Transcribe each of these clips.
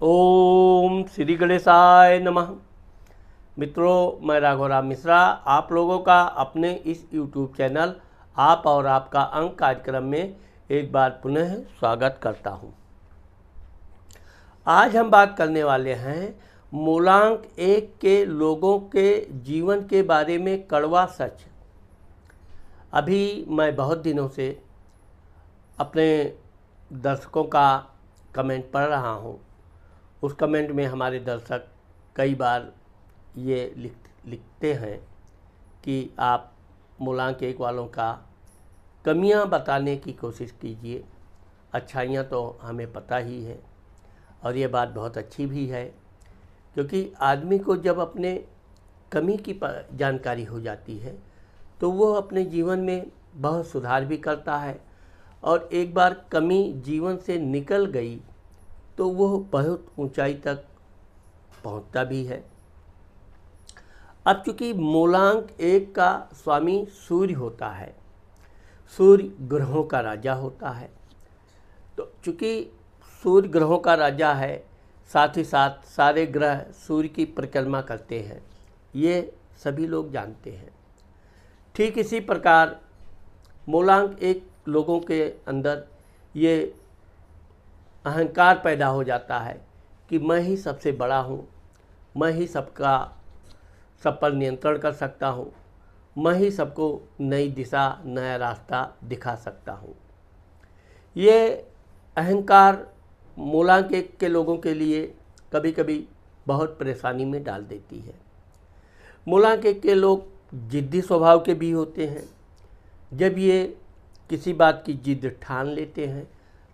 ओम श्री गणेशाय नमः। मित्रों, मैं राघवराम मिश्रा आप लोगों का अपने इस YouTube चैनल आप और आपका अंक कार्यक्रम में एक बार पुनः स्वागत करता हूं। आज हम बात करने वाले हैं मूलांक 1 के लोगों के जीवन के बारे में कड़वा सच। अभी मैं बहुत दिनों से अपने दर्शकों का कमेंट पढ़ रहा हूं। उस कमेंट में हमारे दर्शक कई बार ये लिखते हैं कि आप मूलांक 1 वालों का कमियां बताने की कोशिश कीजिए, अच्छाइयां तो हमें पता ही है। और ये बात बहुत अच्छी भी है, क्योंकि आदमी को जब अपने कमी की जानकारी हो जाती है तो वो अपने जीवन में बहुत सुधार भी करता है, और एक बार कमी जीवन से निकल गई तो वो बहुत ऊंचाई तक पहुंचता भी है। अब चूंकि मूलांक 1 का स्वामी सूर्य होता है, सूर्य ग्रहों का राजा होता है, तो चूंकि सूर्य ग्रहों का राजा है, साथ ही साथ सारे ग्रह सूर्य की परिक्रमा करते हैं, ये सभी लोग जानते हैं। ठीक इसी प्रकार मूलांक 1 लोगों के अंदर ये अहंकार पैदा हो जाता है कि मैं ही सबसे बड़ा हूँ, मैं ही सब पर नियंत्रण कर सकता हूँ, मैं ही सबको नई दिशा नया रास्ता दिखा सकता हूँ। ये अहंकार मूलांक 1 के लोगों के लिए कभी कभी बहुत परेशानी में डाल देती है। मूलांक 1 के लोग जिद्दी स्वभाव के भी होते हैं। जब ये किसी बात की जिद ठान लेते हैं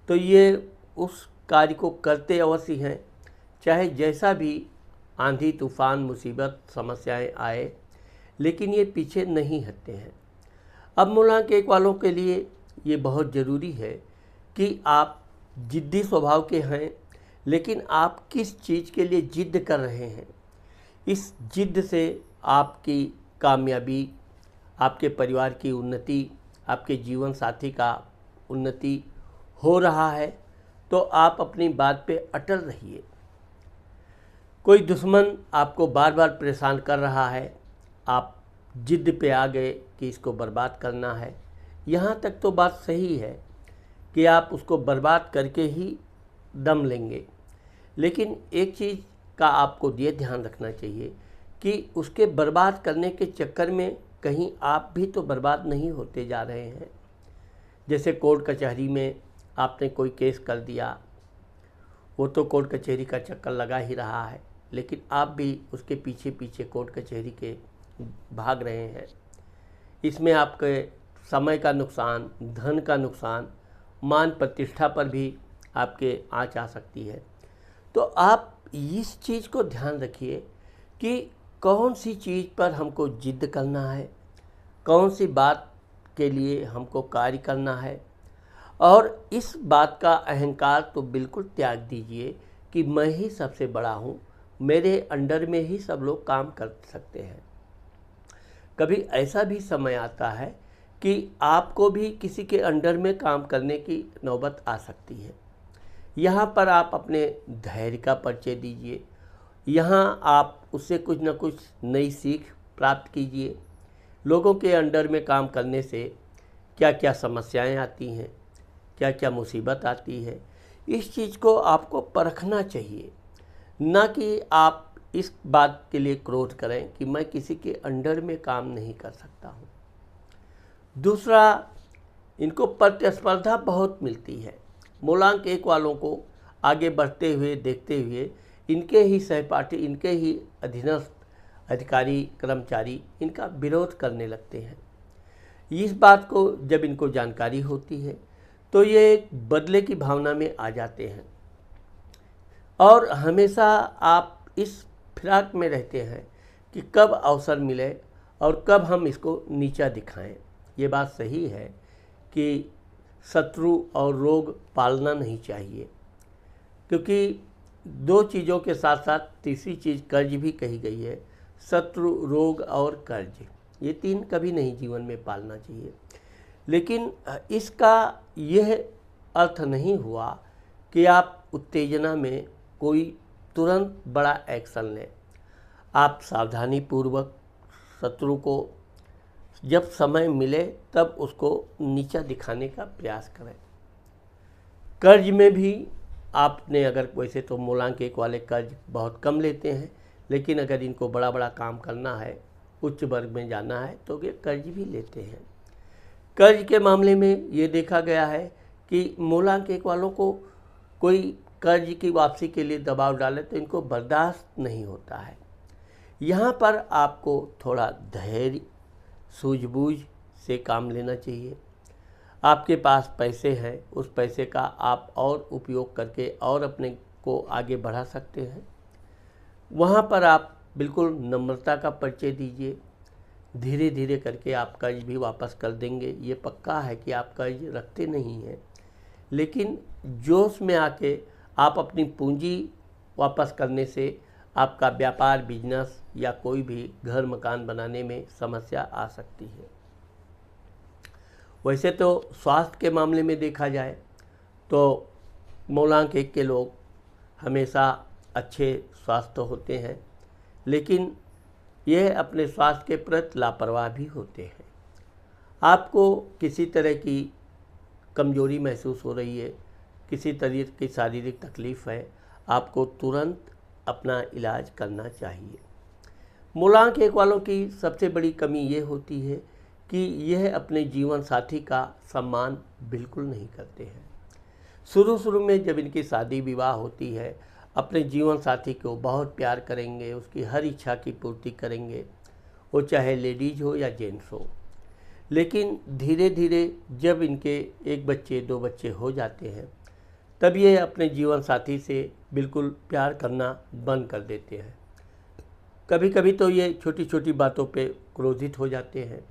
तो ये उस कार्य को करते अवश्य हैं, चाहे जैसा भी आंधी तूफान मुसीबत समस्याएं आए, लेकिन ये पीछे नहीं हटते हैं। अब मूलांक 1 वालों के लिए ये बहुत ज़रूरी है कि आप जिद्दी स्वभाव के हैं, लेकिन आप किस चीज़ के लिए जिद कर रहे हैं। इस जिद से आपकी कामयाबी, आपके परिवार की उन्नति, आपके जीवन साथी का उन्नति हो रहा है, तो आप अपनी बात पे अटल रहिए। कोई दुश्मन आपको बार बार परेशान कर रहा है, आप जिद पे आ गए कि इसको बर्बाद करना है। यहाँ तक तो बात सही है कि आप उसको बर्बाद करके ही दम लेंगे, लेकिन एक चीज़ का आपको ये ध्यान रखना चाहिए कि उसके बर्बाद करने के चक्कर में कहीं आप भी तो बर्बाद नहीं होते जा रहे हैं। जैसे कोर्ट कचहरी में आपने कोई केस कर दिया, वो तो कोर्ट कचहरी का चक्कर लगा ही रहा है, लेकिन आप भी उसके पीछे पीछे कोर्ट कचहरी के भाग रहे हैं। इसमें आपके समय का नुकसान, धन का नुकसान, मान प्रतिष्ठा पर भी आपके आँच आ सकती है। तो आप इस चीज़ को ध्यान रखिए कि कौन सी चीज़ पर हमको जिद करना है, कौन सी बात के लिए हमको कार्य करना है। और इस बात का अहंकार तो बिल्कुल त्याग दीजिए कि मैं ही सबसे बड़ा हूँ, मेरे अंडर में ही सब लोग काम कर सकते हैं। कभी ऐसा भी समय आता है कि आपको भी किसी के अंडर में काम करने की नौबत आ सकती है। यहाँ पर आप अपने धैर्य का परिचय दीजिए, यहाँ आप उससे कुछ न कुछ नई सीख प्राप्त कीजिए। लोगों के अंडर में काम करने से क्या क्या समस्याएं आती हैं, क्या क्या मुसीबत आती है, इस चीज़ को आपको परखना चाहिए। ना कि आप इस बात के लिए क्रोध करें कि मैं किसी के अंडर में काम नहीं कर सकता हूँ। दूसरा, इनको प्रतिस्पर्धा बहुत मिलती है। मूलांक 1 वालों को आगे बढ़ते हुए देखते हुए इनके ही सहपाठी, इनके ही अधीनस्थ अधिकारी कर्मचारी इनका विरोध करने लगते हैं। इस बात को जब इनको जानकारी होती है तो ये एक बदले की भावना में आ जाते हैं, और हमेशा आप इस फिराक में रहते हैं कि कब अवसर मिले और कब हम इसको नीचा दिखाएं। ये बात सही है कि शत्रु और रोग पालना नहीं चाहिए, क्योंकि दो चीज़ों के साथ साथ तीसरी चीज़ कर्ज भी कही गई है। शत्रु, रोग और कर्ज, ये 3 कभी नहीं जीवन में पालना चाहिए। लेकिन इसका यह अर्थ नहीं हुआ कि आप उत्तेजना में कोई तुरंत बड़ा एक्शन लें। आप सावधानी पूर्वक शत्रु को जब समय मिले तब उसको नीचा दिखाने का प्रयास करें। कर्ज में भी आपने अगर वैसे तो मूलांक 1 वाले कर्ज बहुत कम लेते हैं, लेकिन अगर इनको बड़ा बड़ा काम करना है, उच्च वर्ग में जाना है, तो ये कर्ज भी लेते हैं। कर्ज के मामले में ये देखा गया है कि मूलांक 1 वालों को कोई कर्ज की वापसी के लिए दबाव डाले तो इनको बर्दाश्त नहीं होता है। यहाँ पर आपको थोड़ा धैर्य, सूझबूझ से काम लेना चाहिए। आपके पास पैसे हैं, उस पैसे का आप और उपयोग करके और अपने को आगे बढ़ा सकते हैं। वहाँ पर आप बिल्कुल नम्रता का परिचय दीजिए। धीरे धीरे करके आप कर्ज भी वापस कर देंगे। ये पक्का है कि आप कर्ज रखते नहीं हैं, लेकिन जोश में आके आप अपनी पूंजी वापस करने से आपका व्यापार, बिजनेस या कोई भी घर मकान बनाने में समस्या आ सकती है। वैसे तो स्वास्थ्य के मामले में देखा जाए तो मूलांक 1 के लोग हमेशा अच्छे स्वास्थ्य होते हैं, लेकिन यह अपने स्वास्थ्य के प्रति लापरवाह भी होते हैं। आपको किसी तरह की कमजोरी महसूस हो रही है, किसी तरह की शारीरिक तकलीफ़ है, आपको तुरंत अपना इलाज करना चाहिए। मूलांक 1 वालों की सबसे बड़ी कमी ये होती है कि यह अपने जीवन साथी का सम्मान बिल्कुल नहीं करते हैं। शुरू में जब इनकी शादी विवाह होती है, अपने जीवन साथी को बहुत प्यार करेंगे, उसकी हर इच्छा की पूर्ति करेंगे, वो चाहे लेडीज हो या जेंट्स हो। लेकिन धीरे धीरे जब इनके 1 बच्चे 2 बच्चे हो जाते हैं, तब ये अपने जीवन साथी से बिल्कुल प्यार करना बंद कर देते हैं। कभी कभी तो ये छोटी छोटी बातों पे क्रोधित हो जाते हैं,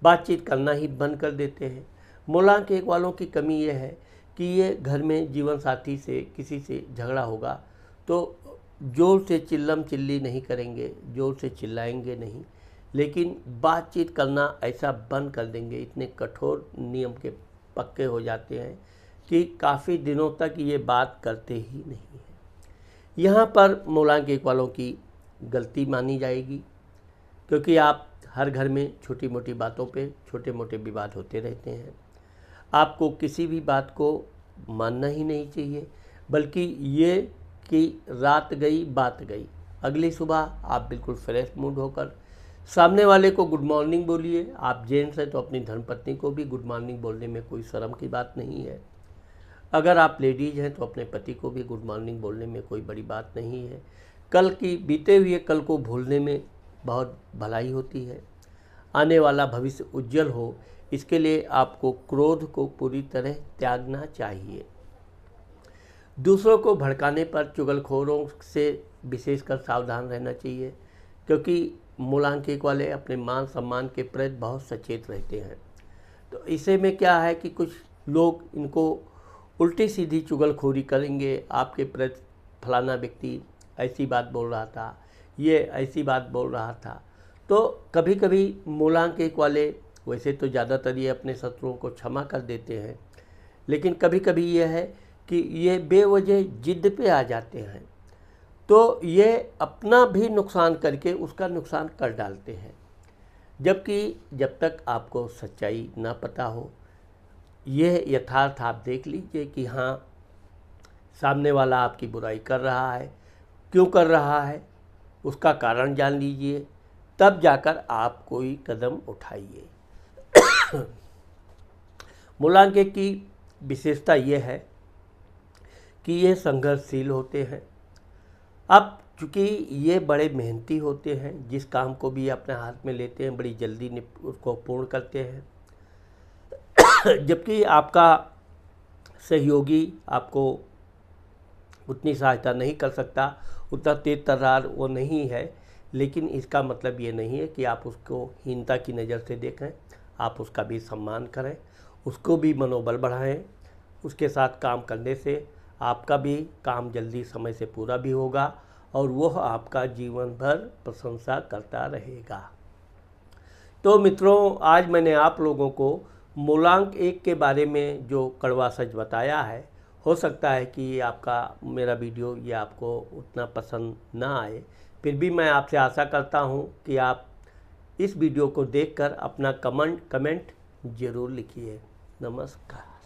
बातचीत करना ही बंद कर देते हैं। मूलांक 1 वालों की कमी ये है कि ये घर में जीवन साथी से किसी से झगड़ा होगा तो ज़ोर से चिल्लम चिल्ली नहीं करेंगे, ज़ोर से चिल्लाएंगे नहीं, लेकिन बातचीत करना ऐसा बंद कर देंगे। इतने कठोर नियम के पक्के हो जाते हैं कि काफ़ी दिनों तक ये बात करते ही नहीं हैं। यहाँ पर मूलांक 1 वालों की गलती मानी जाएगी, क्योंकि आप हर घर में छोटी मोटी बातों पे छोटे मोटे विवाद होते रहते हैं। आपको किसी भी बात को मानना ही नहीं चाहिए, बल्कि ये कि रात गई बात गई, अगली सुबह आप बिल्कुल फ्रेश मूड होकर सामने वाले को गुड मॉर्निंग बोलिए। आप जेंट्स हैं तो अपनी धर्मपत्नी को भी गुड मॉर्निंग बोलने में कोई शर्म की बात नहीं है। अगर आप लेडीज हैं तो अपने पति को भी गुड मॉर्निंग बोलने में कोई बड़ी बात नहीं है। कल की बीते हुए कल को भूलने में बहुत भलाई होती है। आने वाला भविष्य उज्जवल हो, इसके लिए आपको क्रोध को पूरी तरह त्यागना चाहिए। दूसरों को भड़काने पर चुगलखोरों से विशेषकर सावधान रहना चाहिए, क्योंकि मूलांक 1 वाले अपने मान सम्मान के प्रति बहुत सचेत रहते हैं। तो इसे में क्या है कि कुछ लोग इनको उल्टी सीधी चुगलखोरी करेंगे। आपके प्रति फलाना व्यक्ति ऐसी बात बोल रहा था, ये ऐसी बात बोल रहा था। तो कभी कभी मूलांक 1 वाले वैसे तो ज़्यादातर ये अपने शत्रुओं को क्षमा कर देते हैं, लेकिन कभी कभी ये है कि ये बेवजह जिद पे आ जाते हैं, तो ये अपना भी नुकसान करके उसका नुकसान कर डालते हैं। जबकि जब तक आपको सच्चाई ना पता हो, यह यथार्थ आप देख लीजिए कि हाँ, सामने वाला आपकी बुराई कर रहा है, क्यों कर रहा है, उसका कारण जान लीजिए, तब जाकर आप कोई कदम उठाइए। मूलांक 1 की विशेषता ये है कि ये संघर्षशील होते हैं। अब चूँकि ये बड़े मेहनती होते हैं, जिस काम को भी अपने हाथ में लेते हैं बड़ी जल्दी उसको पूर्ण करते हैं, जबकि आपका सहयोगी आपको उतनी सहायता नहीं कर सकता, उतना तेज तर्रार वो नहीं है। लेकिन इसका मतलब ये नहीं है कि आप उसको हीनता की नज़र से देखें। आप उसका भी सम्मान करें, उसको भी मनोबल बढ़ाएं। उसके साथ काम करने से आपका भी काम जल्दी समय से पूरा भी होगा और वह आपका जीवन भर प्रशंसा करता रहेगा। तो मित्रों, आज मैंने आप लोगों को मूलांक 1 के बारे में जो कड़वा सच बताया है, हो सकता है कि आपका मेरा वीडियो ये आपको उतना पसंद ना आए, फिर भी मैं आपसे आशा करता हूँ कि आप इस वीडियो को देखकर अपना कमेंट ज़रूर लिखिए। नमस्कार।